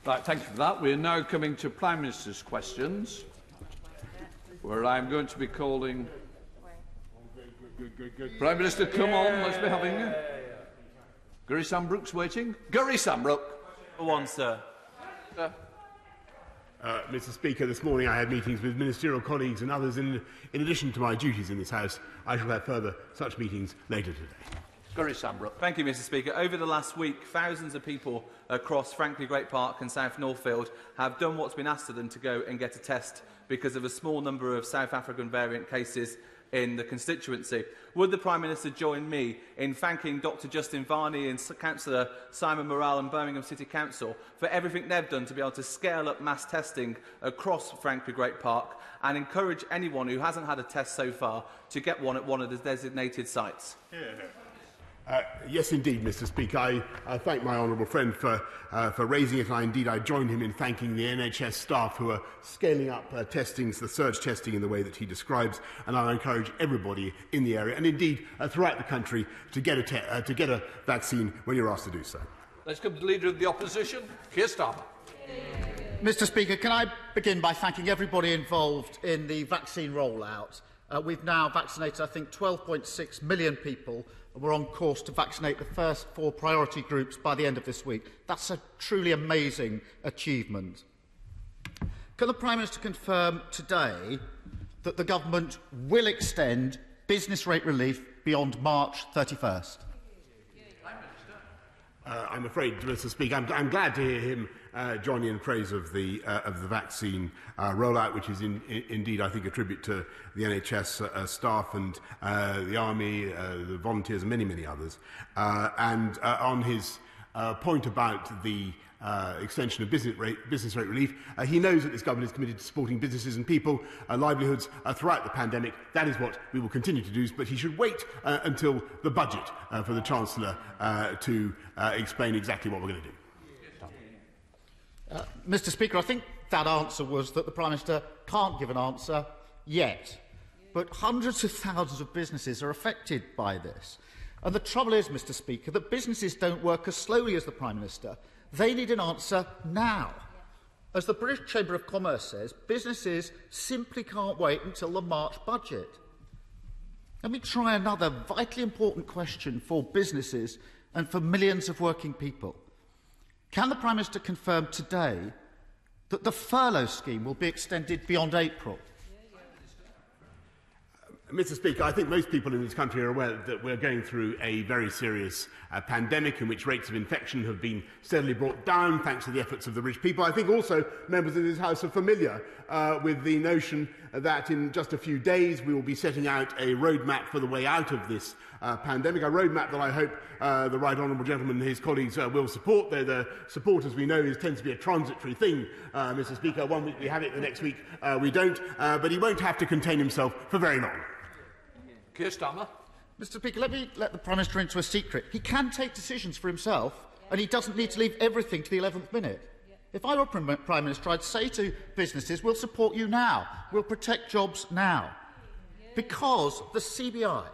Right, thank you for that. We are now coming to Prime Minister's questions, where I am going to be calling... Prime Minister, come on, let's be having you. Gurry Sambrook's waiting. Gurry Sambrook. For one, sir. Mr. Speaker, this morning I had meetings with ministerial colleagues and others. In addition to my duties in this House, I shall have further such meetings later today. Gurry Sambrook. Thank you, Mr. Speaker. Over the last week, thousands of people across Franklin Great Park and South Northfield have done what's been asked of them to go and get a test because of a small number of South African variant cases in the constituency. Would the Prime Minister join me in thanking Dr Justin Varney and Councillor Simon Morrell and Birmingham City Council for everything they've done to be able to scale up mass testing across Franklin Great Park and encourage anyone who hasn't had a test so far to get one at one of the designated sites? Yes, indeed, Mr. Speaker. I thank my honourable friend for raising it. I joined him in thanking the NHS staff who are scaling up testings, the surge testing in the way that he describes, and I encourage everybody in the area and indeed throughout the country to get a vaccine when you're asked to do so. Let's come to the Leader of the Opposition, Keir Starmer. Mr. Speaker, can I begin by thanking everybody involved in the vaccine rollout? We've now vaccinated, I think, 12.6 million people. We're on course to vaccinate the first 4 priority groups by the end of this week. That's a truly amazing achievement. Can the Prime Minister confirm today that the Government will extend business rate relief beyond March 31st? I'm afraid, Mr. Speaker, I'm glad to hear him join in praise of the vaccine rollout, which is indeed, I think, a tribute to the NHS staff and the Army, the volunteers, and many, many others. On his point about the extension of business rate relief, he knows that this government is committed to supporting businesses and people, livelihoods throughout the pandemic. That is what we will continue to do, but he should wait until the budget for the Chancellor to explain exactly what we're going to do. Mr. Speaker, I think that answer was that the Prime Minister can't give an answer yet. But hundreds of thousands of businesses are affected by this. And the trouble is, Mr. Speaker, that businesses don't work as slowly as the Prime Minister. They need an answer now. As the British Chamber of Commerce says, businesses simply can't wait until the March budget. Let me try another vitally important question for businesses and for millions of working people. Can the Prime Minister confirm today that the furlough scheme will be extended beyond April? Mr. Speaker, I think most people in this country are aware that we're going through a very serious pandemic in which rates of infection have been steadily brought down thanks to the efforts of the British people. I think also members of this House are familiar with the notion that in just a few days we will be setting out a roadmap for the way out of this pandemic, a roadmap that I hope the Right Honourable Gentleman and his colleagues will support. Though the support, as we know, tends to be a transitory thing, Mr. Speaker. One week we have it, the next week we don't. But he won't have to contain himself for very long. Keir Starmer. Mr. Speaker, let me let the Prime Minister into a secret. He can take decisions for himself, and he doesn't need to leave everything to the 11th minute. If I were Prime Minister, I'd say to businesses, we'll support you now, we'll protect jobs now. Because the CBI,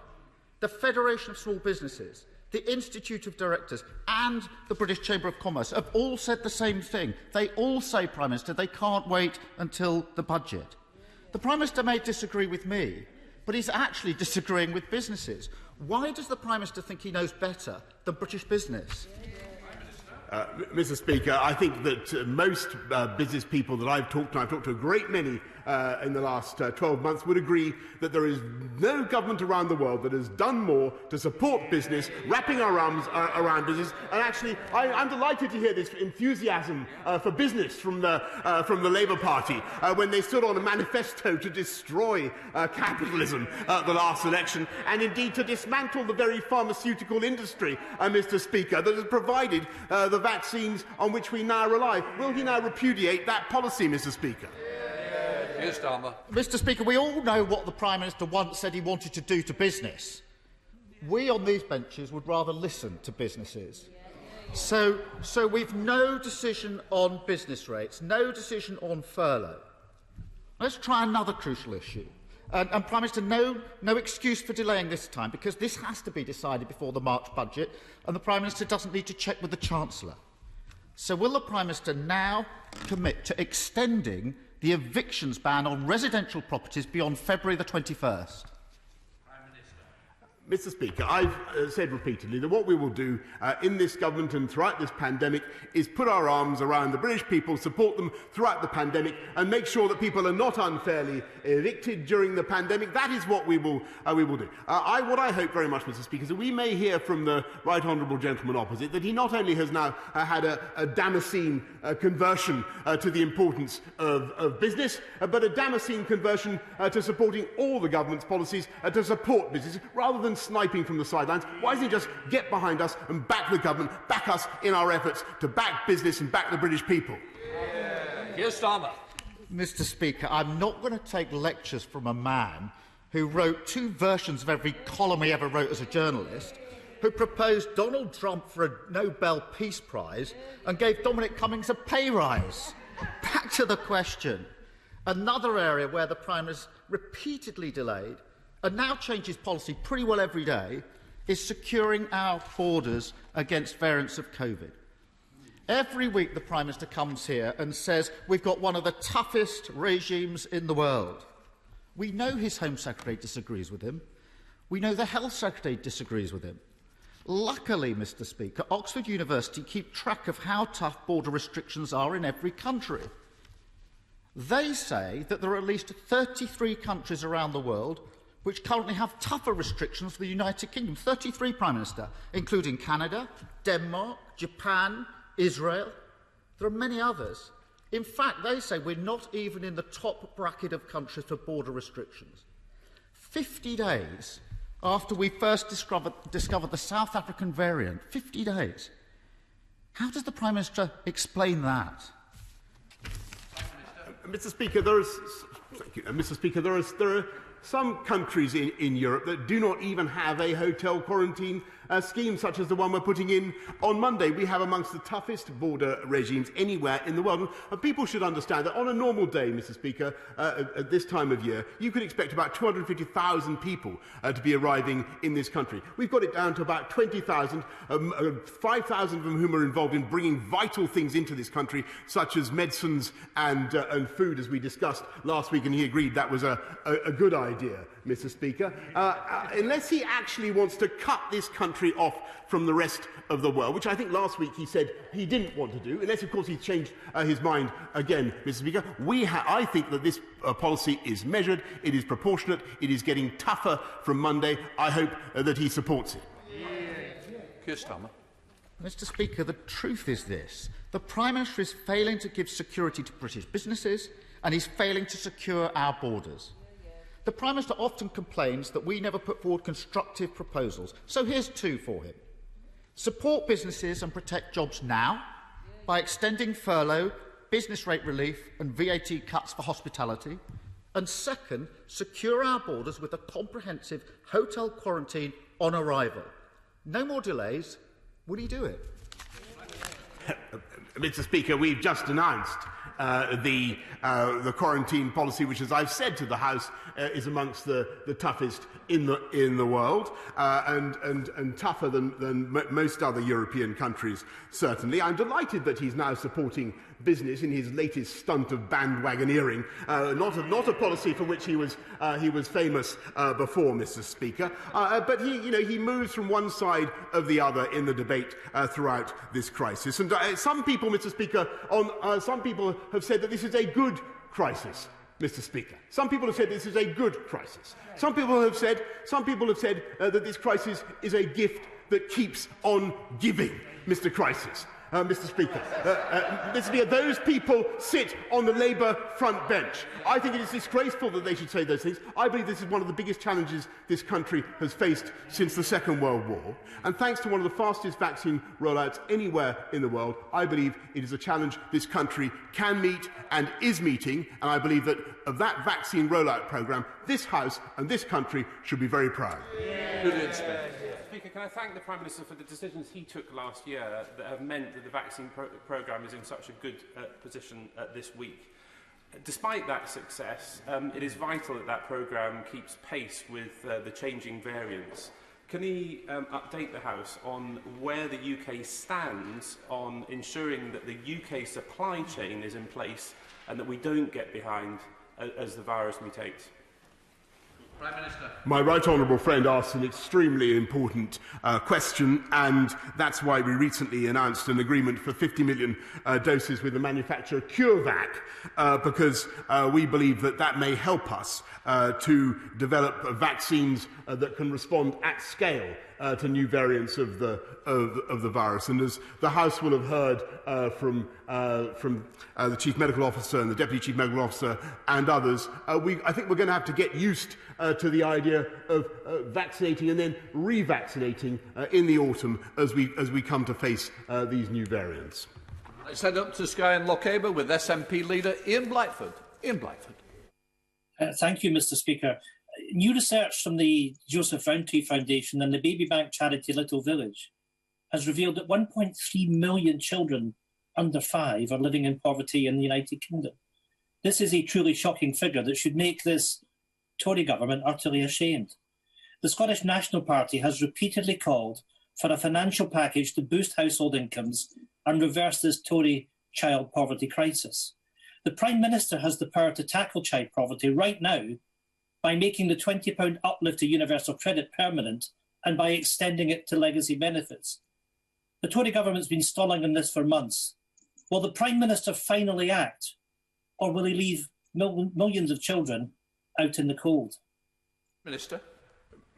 the Federation of Small Businesses, the Institute of Directors and the British Chamber of Commerce have all said the same thing. They all say, Prime Minister, they can't wait until the budget. The Prime Minister may disagree with me, but he's actually disagreeing with businesses. Why does the Prime Minister think he knows better than British business? Mr. Speaker, I think that most business people that I've talked to a great many in the last 12 months, would agree that there is no government around the world that has done more to support business, wrapping our arms around business. And actually, I'm delighted to hear this enthusiasm for business from the Labour Party when they stood on a manifesto to destroy capitalism at the last election, and indeed to dismantle the very pharmaceutical industry, Mr. Speaker, that has provided the vaccines on which we now rely. Will he now repudiate that policy, Mr. Speaker? Mr. Speaker, we all know what the Prime Minister once said he wanted to do to business. We on these benches would rather listen to businesses. So we've no decision on business rates, no decision on furlough. Let's try another crucial issue. And Prime Minister, no excuse for delaying this time, because this has to be decided before the March budget, and the Prime Minister doesn't need to check with the Chancellor. So will the Prime Minister now commit to extending the evictions ban on residential properties beyond February the 21st? Mr. Speaker, I've said repeatedly that what we will do in this government and throughout this pandemic is put our arms around the British people, support them throughout the pandemic and make sure that people are not unfairly evicted during the pandemic. That is what we will do. What I hope very much, Mr. Speaker, is that we may hear from the right honourable gentleman opposite that he not only has now had a Damascene conversion to the importance of business, but a Damascene conversion to supporting all the government's policies to support business, rather than sniping from the sidelines. Why doesn't he just get behind us and back the government, back us in our efforts to back business and back the British people? Keir Starmer. Mr. Speaker, I'm not going to take lectures from a man who wrote 2 versions of every column he ever wrote as a journalist, who proposed Donald Trump for a Nobel Peace Prize and gave Dominic Cummings a pay rise. Back to the question. Another area where the Prime Minister repeatedly delayed and now changes policy pretty well every day is securing our borders against variants of COVID. Every week the Prime Minister comes here and says we've got one of the toughest regimes in the world. We know his Home Secretary disagrees with him. We know the Health Secretary disagrees with him. Luckily, Mr. Speaker, Oxford University keep track of how tough border restrictions are in every country. They say that there are at least 33 countries around the world which currently have tougher restrictions for the United Kingdom. 33, Prime Minister, including Canada, Denmark, Japan, Israel. There are many others. In fact, they say we're not even in the top bracket of countries for border restrictions. 50 days after we first discovered the South African variant, 50 days. How does the Prime Minister explain that? Mr. Speaker, there are some countries in Europe that do not even have a hotel quarantine scheme such as the one we're putting in on Monday. We have amongst the toughest border regimes anywhere in the world. And people should understand that on a normal day, Mr. Speaker, at this time of year, you could expect about 250,000 people to be arriving in this country. We've got it down to about 20,000, 5,000 of them whom are involved in bringing vital things into this country, such as medicines and food, as we discussed last week, and he agreed that was a good idea, Mr. Speaker. Unless he actually wants to cut this country off from the rest of the world, which I think last week he said he didn't want to do, unless, of course, he's changed his mind again, Mr. Speaker. I think that this policy is measured, it is proportionate, it is getting tougher from Monday. I hope that he supports it. Keir Starmer. Mr. Speaker, the truth is this. The Prime Minister is failing to give security to British businesses and he's failing to secure our borders. The Prime Minister often complains that we never put forward constructive proposals, so here's 2 for him. Support businesses and protect jobs now by extending furlough, business rate relief and VAT cuts for hospitality. And second, secure our borders with a comprehensive hotel quarantine on arrival. No more delays. Will he do it? Mr. Speaker, we've just announced the quarantine policy, which, as I've said to the House, is amongst the toughest in the world and tougher than most other European countries, certainly. I'm delighted that he's now supporting business in his latest stunt of bandwagoneering, not a policy for which he was famous before, Mr. Speaker. But he moves from one side of the other in the debate throughout this crisis. And some people, Mr. Speaker, some people have said that this is a good crisis, Mr. Speaker. Some people have said this is a good crisis. Some people have said that this crisis is a gift that keeps on giving, Mr. Crisis. Mr. Speaker, those people sit on the Labour front bench. I think it is disgraceful that they should say those things. I believe this is one of the biggest challenges this country has faced since the Second World War. And thanks to one of the fastest vaccine rollouts anywhere in the world, I believe it is a challenge this country can meet and is meeting. And I believe that of that vaccine rollout programme, this House and this country should be very proud. Speaker, can I thank the Prime Minister for the decisions he took last year that have meant that the vaccine programme is in such a good position this week. Despite that success, it is vital that that programme keeps pace with the changing variants. Can he update the House on where the UK stands on ensuring that the UK supply chain is in place and that we don't get behind as the virus mutates? Prime Minister. My right honourable friend asks an extremely important question, and that's why we recently announced an agreement for 50 million doses with the manufacturer CureVac, because we believe that that may help us to develop vaccines that can respond at scale to new variants of the virus. And as the House will have heard from the Chief Medical Officer and the Deputy Chief Medical Officer and others, I think we're going to have to get used to the idea of vaccinating and then revaccinating in the autumn as we come to face these new variants. Let's head up to Skye and Lochaber with SNP leader Ian Blackford. Ian Blackford. Thank you, Mr. Speaker. New research from the Joseph Rowntree Foundation and the baby bank charity Little Village has revealed that 1.3 million children under 5 are living in poverty in the United Kingdom. This is a truly shocking figure that should make this Tory government utterly ashamed. The Scottish National Party has repeatedly called for a financial package to boost household incomes and reverse this Tory child poverty crisis. The Prime Minister has the power to tackle child poverty right now by making the £20 uplift to universal credit permanent and by extending it to legacy benefits. The Tory government's been stalling on this for months. Will the Prime Minister finally act, or will he leave millions of children out in the cold? Minister.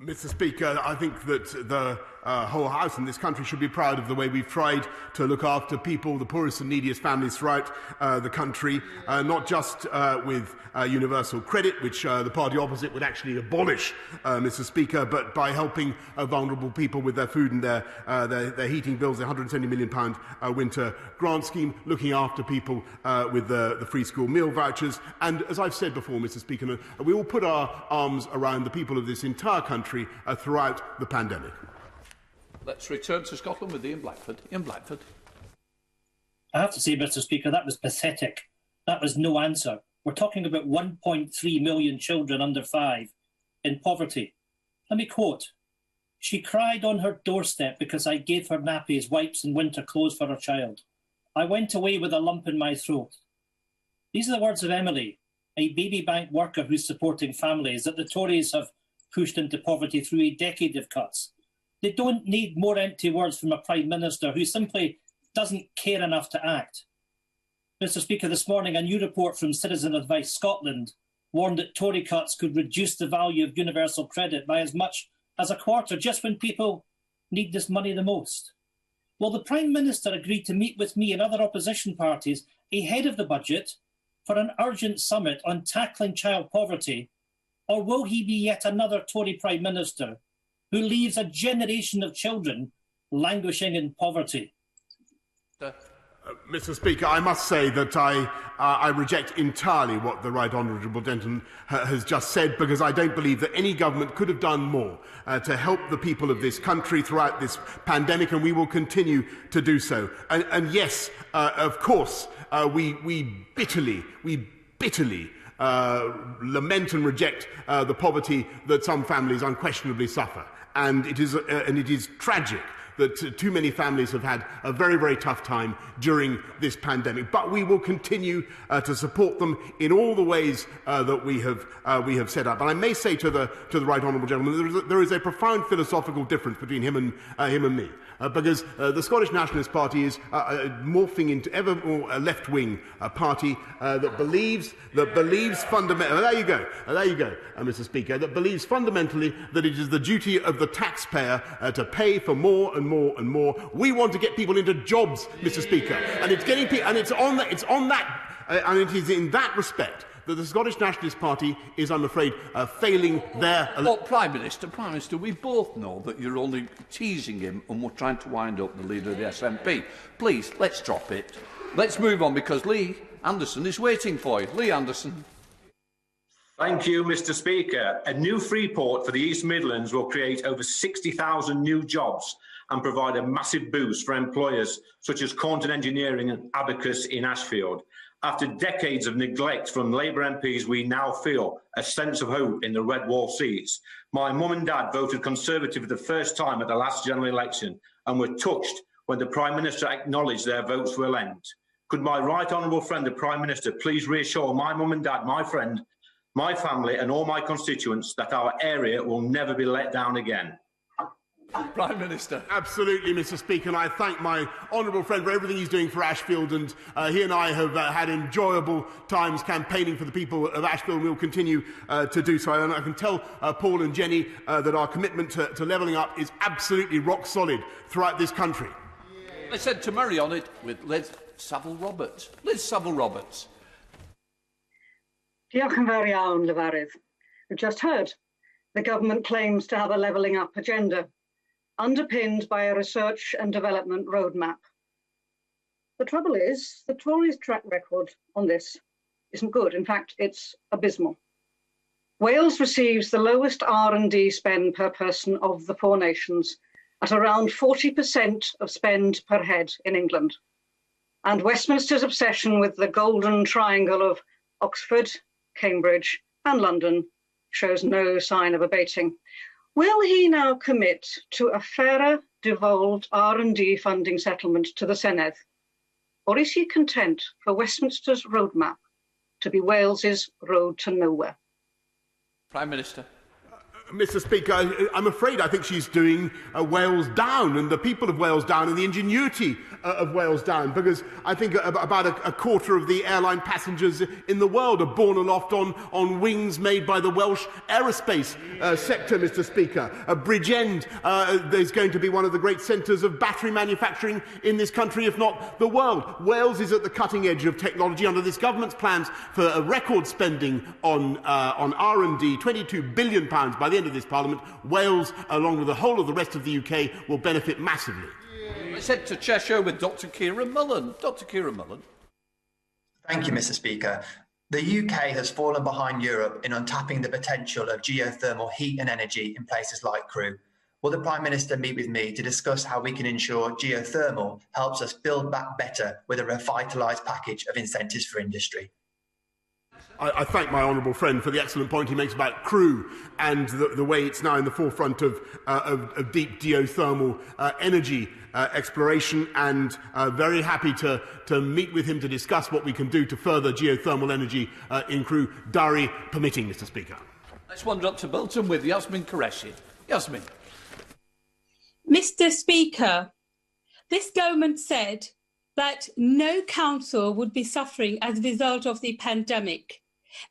Mr. Speaker, I think that the whole House in this country should be proud of the way we've tried to look after people, the poorest and neediest families throughout the country, not just with universal credit, which the party opposite would actually abolish, Mr. Speaker, but by helping vulnerable people with their food and their heating bills, the £170 million winter grant scheme, looking after people with the free school meal vouchers. And as I've said before, Mr. Speaker, we will put our arms around the people of this entire country throughout the pandemic. Let's return to Scotland with Ian Blackford. Ian Blackford. I have to say, Mr. Speaker, that was pathetic. That was no answer. We're talking about 1.3 million children under 5 in poverty. Let me quote, "She cried on her doorstep because I gave her nappies, wipes and winter clothes for her child. I went away with a lump in my throat." These are the words of Emily, a baby bank worker who's supporting families that the Tories have pushed into poverty through a decade of cuts. They don't need more empty words from a Prime Minister who simply doesn't care enough to act. Mr. Speaker, this morning a new report from Citizen Advice Scotland warned that Tory cuts could reduce the value of universal credit by as much as a quarter just when people need this money the most. Will the Prime Minister agree to meet with me and other opposition parties ahead of the budget for an urgent summit on tackling child poverty, or will he be yet another Tory Prime Minister who leaves a generation of children languishing in poverty? Mr. Speaker, I must say that I reject entirely what the Right Honourable Gentleman has just said, because I don't believe that any government could have done more to help the people of this country throughout this pandemic, and we will continue to do so. And yes, of course, we bitterly lament and reject the poverty that some families unquestionably suffer. And it is tragic that too many families have had a very, very tough time during this pandemic. But we will continue to support them in all the ways that we have set up. And I may say to the Right Honourable Gentleman, there is a profound philosophical difference between him and me. Because the Scottish Nationalist Party is morphing into ever more a left-wing party that believes fundamentally. There you go, Mr. Speaker. That believes fundamentally that it is the duty of the taxpayer to pay for more and more and more. We want to get people into jobs, Mr. Speaker, and it is in that respect that the Scottish Nationalist Party is, I'm afraid, failing their... Well, Prime Minister, we both know that you're only teasing him and we're trying to wind up the leader of the SNP. Please, let's drop it. Let's move on, because Lee Anderson is waiting for you. Lee Anderson. Thank you, Mr. Speaker. A new free port for the East Midlands will create over 60,000 new jobs and provide a massive boost for employers such as Cornton Engineering and Abacus in Ashfield. After decades of neglect from Labour MPs, we now feel a sense of hope in the red wall seats. My mum and dad voted Conservative for the first time at the last general election and were touched when the Prime Minister acknowledged their votes were lent. Could my right honourable friend, the Prime Minister, please reassure my mum and dad, my friend, my family and all my constituents that our area will never be let down again? Prime Minister. Absolutely, Mr. Speaker, and I thank my honourable friend for everything he's doing for Ashfield, and he and I have had enjoyable times campaigning for the people of Ashfield, and we'll continue to do so. And I can tell Paul and Jenny that our commitment to levelling up is absolutely rock solid throughout this country. I said to marry on it with Liz Saville-Roberts. Liz Saville-Roberts. Diolch yn fawr iawn, Lefarydd. We've just heard the government claims to have a levelling up agenda, underpinned by a research and development roadmap. The trouble is, the Tories' track record on this isn't good. In fact, it's abysmal. Wales receives the lowest R&D spend per person of the four nations, at around 40% of spend per head in England. And Westminster's obsession with the golden triangle of Oxford, Cambridge and London shows no sign of abating. Will he now commit to a fairer, devolved R&D funding settlement to the Senedd? Or is he content for Westminster's roadmap to be Wales's road to nowhere? Prime Minister. Mr. Speaker, I'm afraid I think she's doing Wales down, and the people of Wales down, and the ingenuity of Wales down, because I think about a quarter of the airline passengers in the world are borne aloft on wings made by the Welsh aerospace sector, Mr. Speaker. Bridgend is going to be one of the great centres of battery manufacturing in this country, if not the world. Wales is at the cutting edge of technology under this government's plans for a record spending on R&D, £22 billion by the end of this Parliament. Wales, along with the whole of the rest of the UK, will benefit massively. I said to Cheshire with Dr. Keir Mullen. Dr. Keir Mullen. Thank you, Mr. Speaker. The UK has fallen behind Europe in untapping the potential of geothermal heat and energy in places like Crewe. Will the Prime Minister meet with me to discuss how we can ensure geothermal helps us build back better with a revitalised package of incentives for industry? I thank my honourable friend for the excellent point he makes about Crewe and the way it's now in the forefront of deep geothermal energy exploration, and very happy to meet with him to discuss what we can do to further geothermal energy in Crewe, diary permitting, Mr. Speaker. Let's wander up to Bolton with Yasmin Qureshi. Yasmin. Mr. Speaker, this government said that no council would be suffering as a result of the pandemic.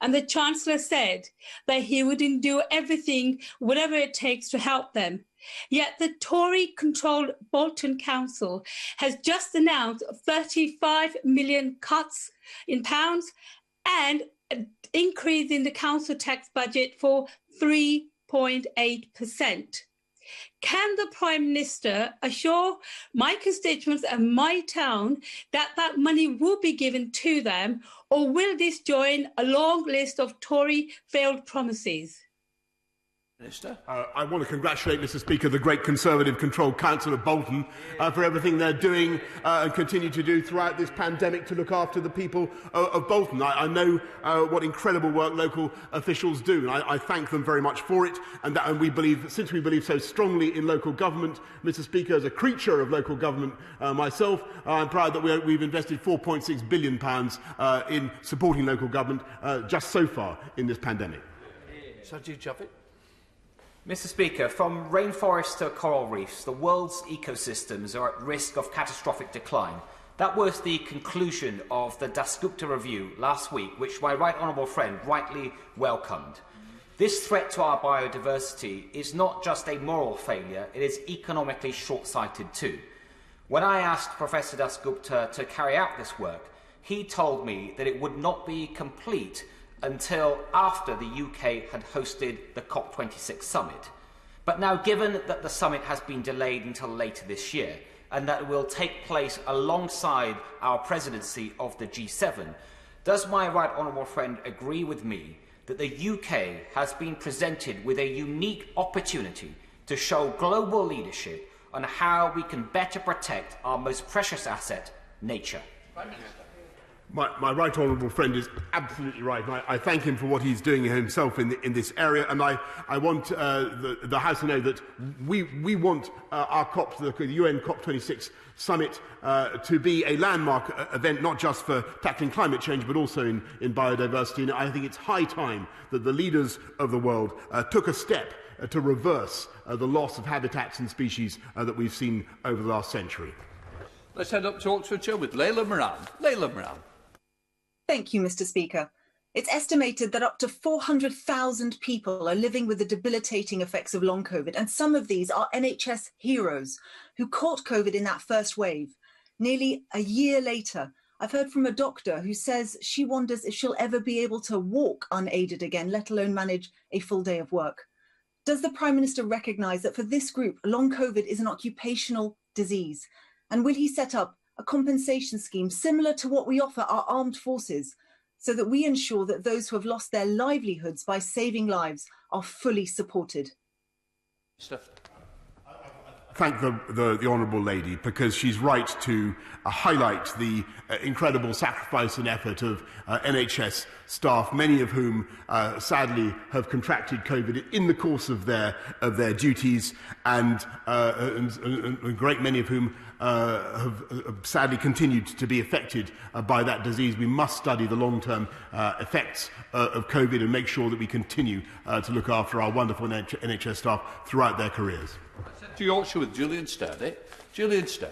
And the Chancellor said that he would do everything, whatever it takes, to help them. Yet the Tory-controlled Bolton Council has just announced 35 million cuts in pounds and an increase in the council tax budget for 3.8%. Can the Prime Minister assure my constituents and my town that that money will be given to them, or will this join a long list of Tory failed promises? Minister. I want to congratulate, Mr. Speaker, the great Conservative-controlled Council of Bolton for everything they're doing and continue to do throughout this pandemic to look after the people of Bolton. I know what incredible work local officials do, and I thank them very much for it. And we believe, since we believe so strongly in local government, Mr. Speaker, as a creature of local government myself, I'm proud that we've invested £4.6 billion in supporting local government just so far in this pandemic. Sajid Javid. Mr. Speaker, from rainforests to coral reefs, the world's ecosystems are at risk of catastrophic decline. That was the conclusion of the Dasgupta review last week, which my right honourable friend rightly welcomed. This threat to our biodiversity is not just a moral failure, it is economically short-sighted too. When I asked Professor Dasgupta to carry out this work, he told me that it would not be complete until after the UK had hosted the COP26 summit. But now, given that the summit has been delayed until later this year, and that it will take place alongside our presidency of the G7, does my right honourable friend agree with me that the UK has been presented with a unique opportunity to show global leadership on how we can better protect our most precious asset, nature. My right honourable friend is absolutely right. And I thank him for what he's doing himself in this area. And I want the House to know that we want our COP, the UN COP26 summit, to be a landmark event, not just for tackling climate change, but also in biodiversity. And I think it's high time that the leaders of the world took a step to reverse the loss of habitats and species that we've seen over the last century. Let's head up to Oxfordshire with Layla Moran. Layla Moran. Thank you, Mr. Speaker. It's estimated that up to 400,000 people are living with the debilitating effects of long COVID, and some of these are NHS heroes who caught COVID in that first wave. Nearly a year later, I've heard from a doctor who says she wonders if she'll ever be able to walk unaided again, let alone manage a full day of work. Does the Prime Minister recognise that for this group, long COVID is an occupational disease? And will he set up a compensation scheme similar to what we offer our armed forces, so that we ensure that those who have lost their livelihoods by saving lives are fully supported? Thank the honourable lady, because she's right to highlight the incredible sacrifice and effort of NHS staff, many of whom sadly have contracted COVID in the course of their duties, and a great many of whom have sadly continued to be affected by that disease. We must study the long-term effects of COVID and make sure that we continue to look after our wonderful NHS staff throughout their careers. To Yorkshire with Julian Sturdy. Julian Sturdy.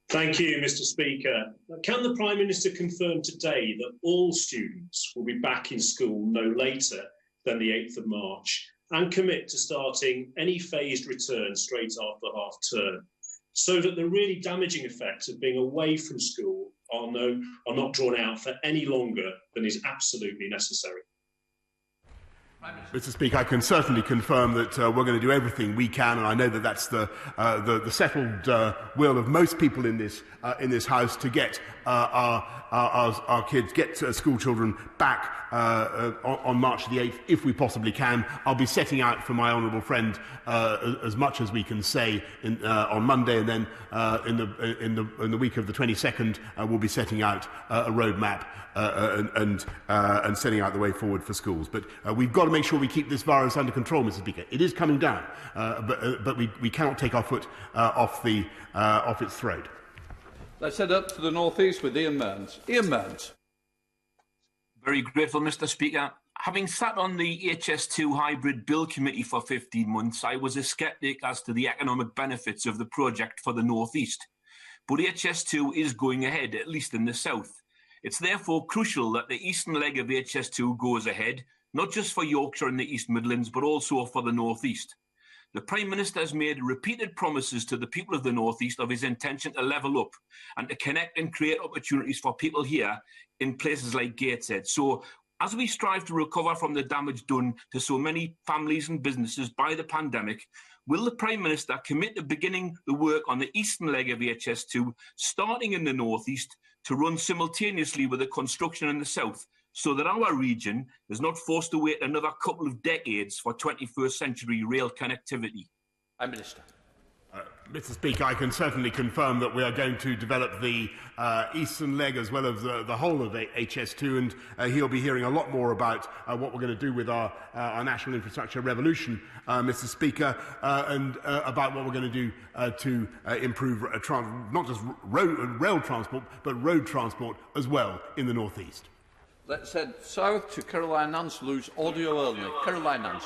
Thank you, Mr. Speaker. Can the Prime Minister confirm today that all students will be back in school no later than the 8th of March and commit to starting any phased return straight after half term, so that the really damaging effects of being away from school are not drawn out for any longer than is absolutely necessary? Mr. Speaker, I can certainly confirm that we're going to do everything we can, and I know that that's the settled will of most people in this House, to get our kids, get school children back on March the 8th, if we possibly can. I'll be setting out for my honourable friend as much as we can say on Monday, and then in the week of the 22nd, we'll be setting out a roadmap and setting out the way forward for schools. But we've got to make sure we keep this virus under control, Mr. Speaker. It is coming down, but we cannot take our foot off its throat. Let's head up to the North East with Ian Mearns. Ian Mearns. Very grateful, Mr. Speaker. Having sat on the HS2 Hybrid Bill Committee for 15 months, I was a sceptic as to the economic benefits of the project for the North East. But HS2 is going ahead, at least in the south. It's therefore crucial that the eastern leg of HS2 goes ahead, not just for Yorkshire and the East Midlands, but also for the North East. The Prime Minister has made repeated promises to the people of the North East of his intention to level up and to connect and create opportunities for people here in places like Gateshead. So, as we strive to recover from the damage done to so many families and businesses by the pandemic, will the Prime Minister commit to beginning the work on the eastern leg of HS2, starting in the North East, to run simultaneously with the construction in the south, so that our region is not forced to wait another couple of decades for 21st century rail connectivity? Prime Minister. Mr. Speaker, I can certainly confirm that we are going to develop the eastern leg as well as the whole of HS2, and he'll be hearing a lot more about what we're going to do with our national infrastructure revolution, Mr. Speaker, and about what we're going to do to improve not just rail transport, but road transport as well in the North East. Let's head south to Caroline Nance, lose audio only. Caroline Nance.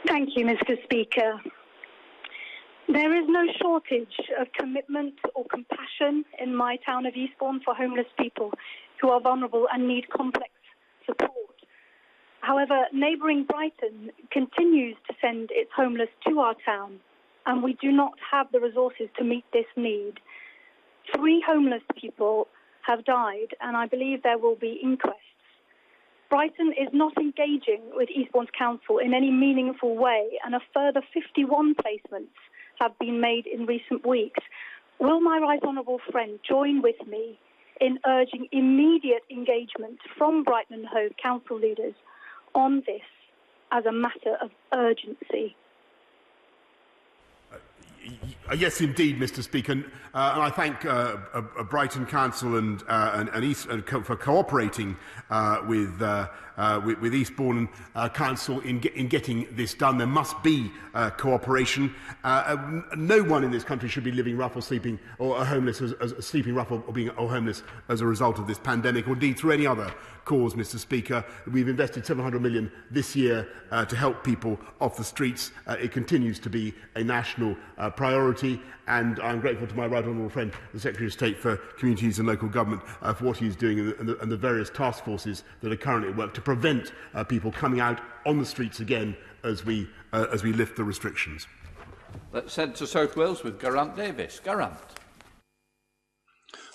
Thank you, Mr. Speaker. There is no shortage of commitment or compassion in my town of Eastbourne for homeless people who are vulnerable and need complex support. However, neighbouring Brighton continues to send its homeless to our town, and we do not have the resources to meet this need. 3 homeless people have died, and I believe there will be inquests. Brighton is not engaging with Eastbourne's council in any meaningful way, and a further 51 placements have been made in recent weeks. Will my right honourable friend join with me in urging immediate engagement from Brighton and Hove council leaders on this as a matter of urgency? Yes, indeed, Mr. Speaker, and I thank Brighton Council and for cooperating with Eastbourne Council in getting this done. There must be cooperation. No one in this country should be living rough or sleeping or homeless, sleeping rough or being homeless as a result of this pandemic, or indeed through any other cause, Mr. Speaker. We've invested $700 million this year to help people off the streets. It continues to be a national priority, and I'm grateful to my right honourable friend, the Secretary of State for Communities and Local Government, for what he's doing and the various task forces that are currently at work to prevent people coming out on the streets again as we lift the restrictions. Let's head to South Wales with Geraint Davis. Geraint.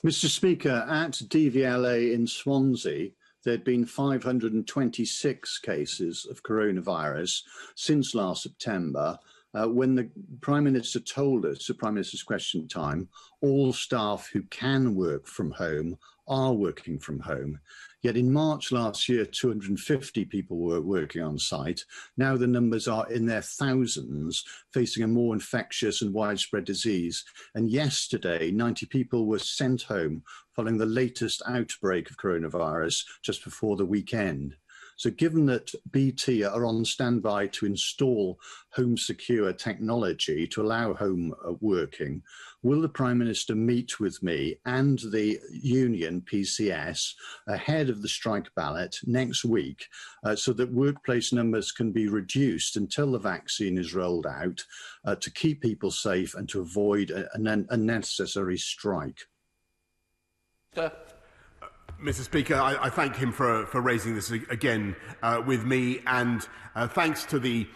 Mr. Speaker, at DVLA in Swansea, there had been 526 cases of coronavirus since last September, when the Prime Minister told us, at Prime Minister's Question Time, all staff who can work from home are working from home. Yet in March last year, 250 people were working on site. Now the numbers are in their thousands, facing a more infectious and widespread disease. And yesterday, 90 people were sent home following the latest outbreak of coronavirus just before the weekend. So given that BT are on standby to install home secure technology to allow home working, will the Prime Minister meet with me and the union PCS ahead of the strike ballot next week so that workplace numbers can be reduced until the vaccine is rolled out to keep people safe and to avoid an unnecessary strike? Mr. Speaker, I thank him for raising this again with me, and thanks to the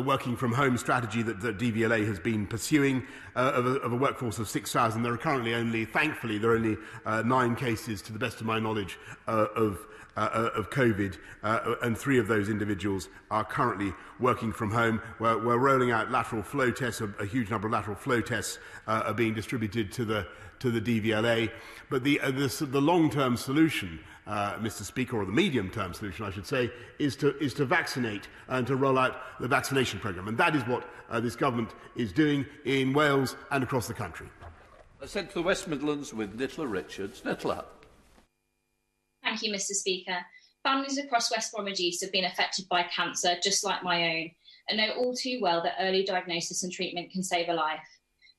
working from home strategy that DVLA has been pursuing of a workforce of 6,000. There are currently thankfully, 9 cases, to the best of my knowledge, of COVID, and 3 of those individuals are currently working from home. We're rolling out lateral flow tests. A huge number of lateral flow tests are being distributed to the DVLA. But the long-term solution, Mr. Speaker, or the medium-term solution, I should say, is to vaccinate and to roll out the vaccination programme. And that is what this government is doing in Wales and across the country. Let's head to the West Midlands with Nicola Richards. Nicola. Thank you, Mr. Speaker. Families across West Bromwich East have been affected by cancer, just like my own, and know all too well that early diagnosis and treatment can save a life.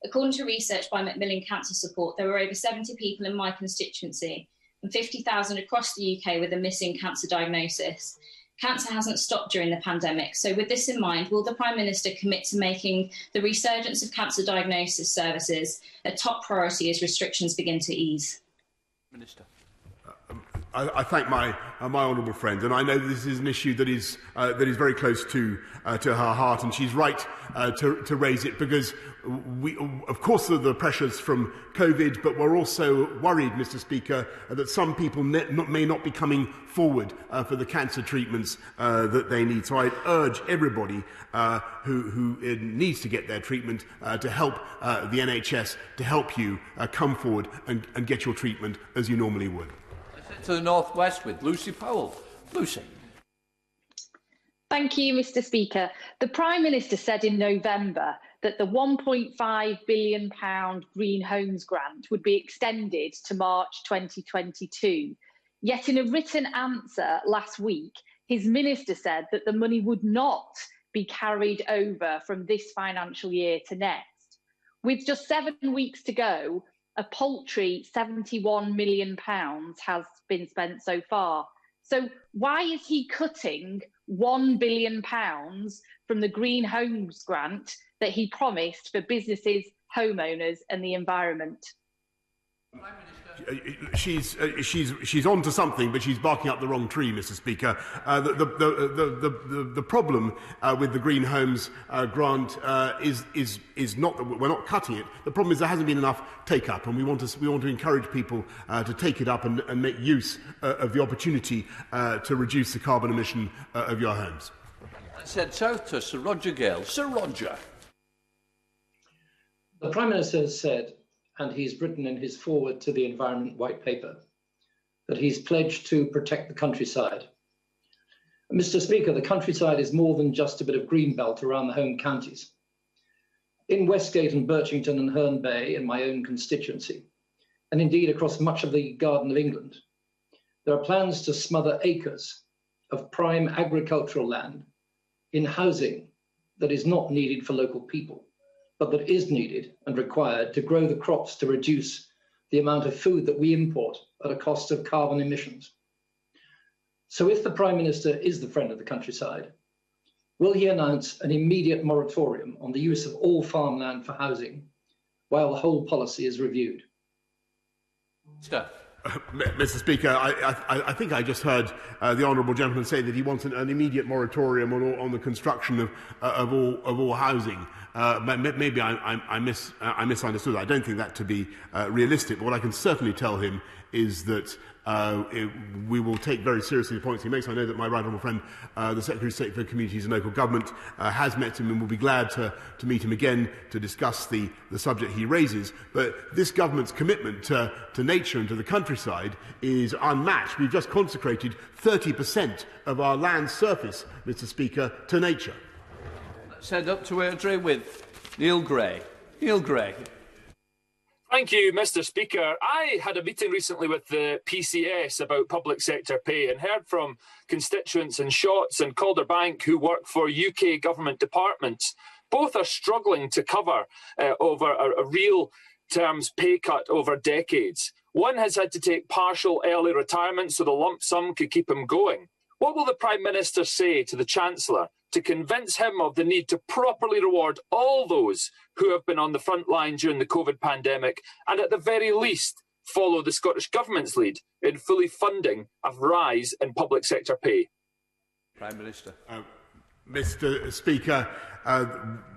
According to research by Macmillan Cancer Support, there were over 70 people in my constituency and 50,000 across the UK with a missing cancer diagnosis. Cancer hasn't stopped during the pandemic, so with this in mind, will the Prime Minister commit to making the resurgence of cancer diagnosis services a top priority as restrictions begin to ease? Minister. I thank my honourable friend, and I know this is an issue that is very close to her heart, and she's right to raise it, because we, of course, there are the pressures from COVID, but we're also worried, Mr. Speaker, that some people may not be coming forward for the cancer treatments that they need. So I urge everybody who needs to get their treatment to help the NHS to help you come forward and get your treatment as you normally would. To the North West with Lucy Powell. Lucy. Thank you, Mr. Speaker. The Prime Minister said in November that the £1.5 billion Green Homes grant would be extended to March 2022. Yet in a written answer last week, his minister said that the money would not be carried over from this financial year to next. With just 7 weeks to go, a paltry £71 million has been spent so far. So why is he cutting £1 billion from the Green Homes grant that he promised for businesses, homeowners and the environment? She's on to something, but she's barking up the wrong tree, Mr. Speaker. The problem with the Green Homes grant is not that we're not cutting it. The problem is there hasn't been enough take-up, and we want to encourage people to take it up and make use of the opportunity to reduce the carbon emission of your homes. Let's head south to Sir Roger Gale. Sir Roger. The Prime Minister has said, and he's written in his foreword to the Environment White Paper, that he's pledged to protect the countryside. Mr. Speaker, the countryside is more than just a bit of greenbelt around the home counties. In Westgate and Birchington and Herne Bay, in my own constituency, and indeed across much of the Garden of England, there are plans to smother acres of prime agricultural land in housing that is not needed for local people, but that is needed and required to grow the crops to reduce the amount of food that we import at a cost of carbon emissions. So if the Prime Minister is the friend of the countryside, will he announce an immediate moratorium on the use of all farmland for housing while the whole policy is reviewed? Mr. Speaker, I think I just heard the honourable gentleman say that he wants an immediate moratorium on the construction of all housing. Maybe I misunderstood. I don't think that to be realistic. But what I can certainly tell him is that we will take very seriously the points he makes. I know that my right honourable friend, the Secretary of State for Communities and Local Government, has met him and will be glad to meet him again to discuss the subject he raises. But this government's commitment to nature and to the countryside is unmatched. We've just consecrated 30% of our land surface, Mr. Speaker, to nature. Let's head up to Airdrie with Neil Gray. Neil Gray. Thank you, Mr. Speaker. I had a meeting recently with the PCS about public sector pay and heard from constituents in Shotts and Calderbank who work for UK government departments. Both are struggling to cover over a real terms pay cut over decades. One has had to take partial early retirement so the lump sum could keep him going. What will the Prime Minister say to the Chancellor to convince him of the need to properly reward all those who have been on the front line during the COVID pandemic and at the very least follow the Scottish Government's lead in fully funding a rise in public sector pay? Prime Minister. Mr. Speaker,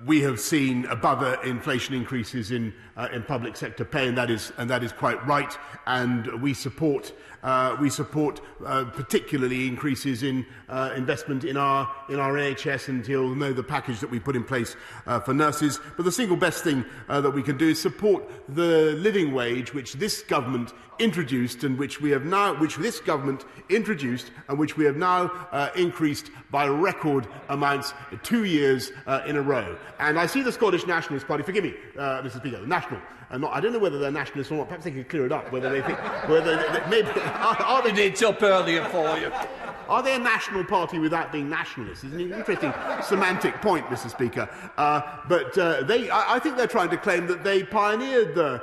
we have seen above inflation increases in public sector pay, and that is quite right. And we support particularly increases in investment in our NHS, and you'll know the package that we put in place for nurses. But the single best thing that we can do is support the living wage, which this government introduced, and which this government introduced, and which we have now increased by record amounts 2 years in a row. And I see the Scottish Nationalist Party, forgive me, Mr. Speaker, the National. I don't know whether they're nationalists or not. Perhaps they can clear it up. Whether they think, maybe are they? It's up earlier for you. Are they a national party without being nationalists? It's an interesting semantic point, Mr. Speaker. I think they're trying to claim that they pioneered the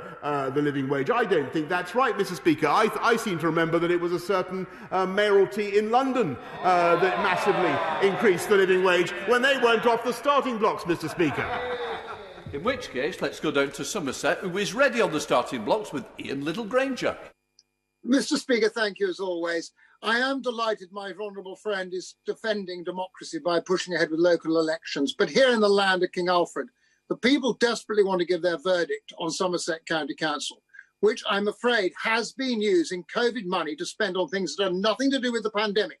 living wage. I don't think that's right, Mr. Speaker. I seem to remember that it was a certain mayoralty in London that massively increased the living wage when they weren't off the starting blocks, Mr. Speaker. In which case, let's go down to Somerset, who is ready on the starting blocks with Ian Littlegranger. Mr. Speaker, thank you as always. I am delighted my honourable friend is defending democracy by pushing ahead with local elections. But here in the land of King Alfred, the people desperately want to give their verdict on Somerset County Council, which I'm afraid has been using COVID money to spend on things that have nothing to do with the pandemic.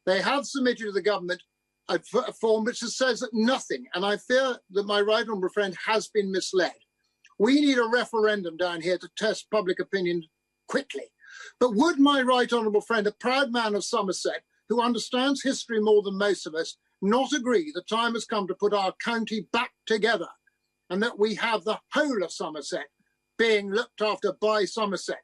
They have submitted to the government a form which says that nothing, and I fear that my right honourable friend has been misled. We need a referendum down here to test public opinion quickly. But would my right honourable friend, a proud man of Somerset, who understands history more than most of us, not agree the time has come to put our county back together and that we have the whole of Somerset being looked after by Somerset?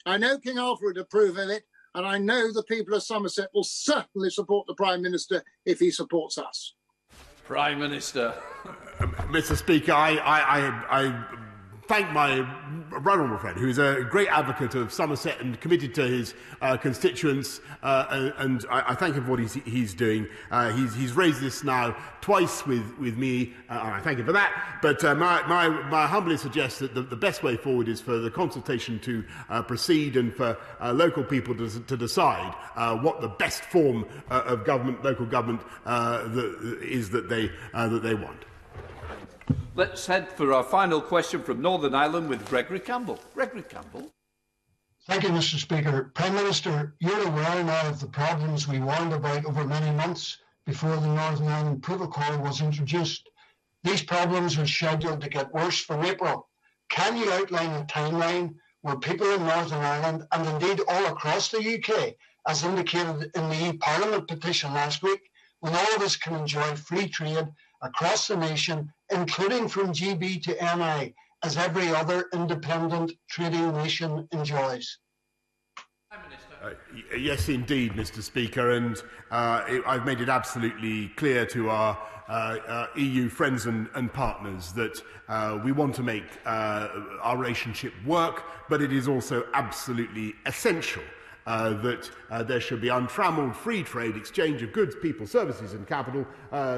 I know King Alfred would approve of it, and I know the people of Somerset will certainly support the Prime Minister if he supports us. Prime Minister. Mr. Speaker, I thank my right honourable friend, who is a great advocate of Somerset and committed to his constituents, and I thank him for what he's doing. He's raised this now twice with me, and I thank him for that. But my humbly suggest that the best way forward is for the consultation to proceed and for local people to decide what the best form of government, local government, is that they want. Let's head for our final question from Northern Ireland with Gregory Campbell. Gregory Campbell. Thank you, Mr. Speaker. Prime Minister, you're aware now of the problems we warned about over many months before the Northern Ireland Protocol was introduced. These problems are scheduled to get worse from April. Can you outline a timeline where people in Northern Ireland, and indeed all across the UK, as indicated in the e-Parliament petition last week, when all of us can enjoy free trade across the nation, including from GB to NI, as every other independent trading nation enjoys. Yes, indeed, Mr. Speaker, and I've made it absolutely clear to our EU friends and partners that we want to make our relationship work, but it is also absolutely essential that there should be untrammelled free trade exchange of goods, people, services and capital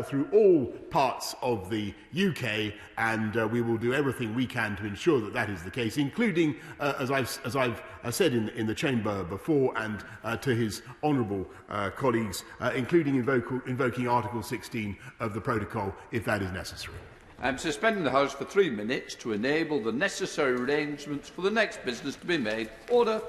through all parts of the UK, and we will do everything we can to ensure that that is the case, including, as I've said in the Chamber before, and to his honourable colleagues, including invoking Article 16 of the Protocol if that is necessary. I'm suspending the House for 3 minutes to enable the necessary arrangements for the next business to be made. Order.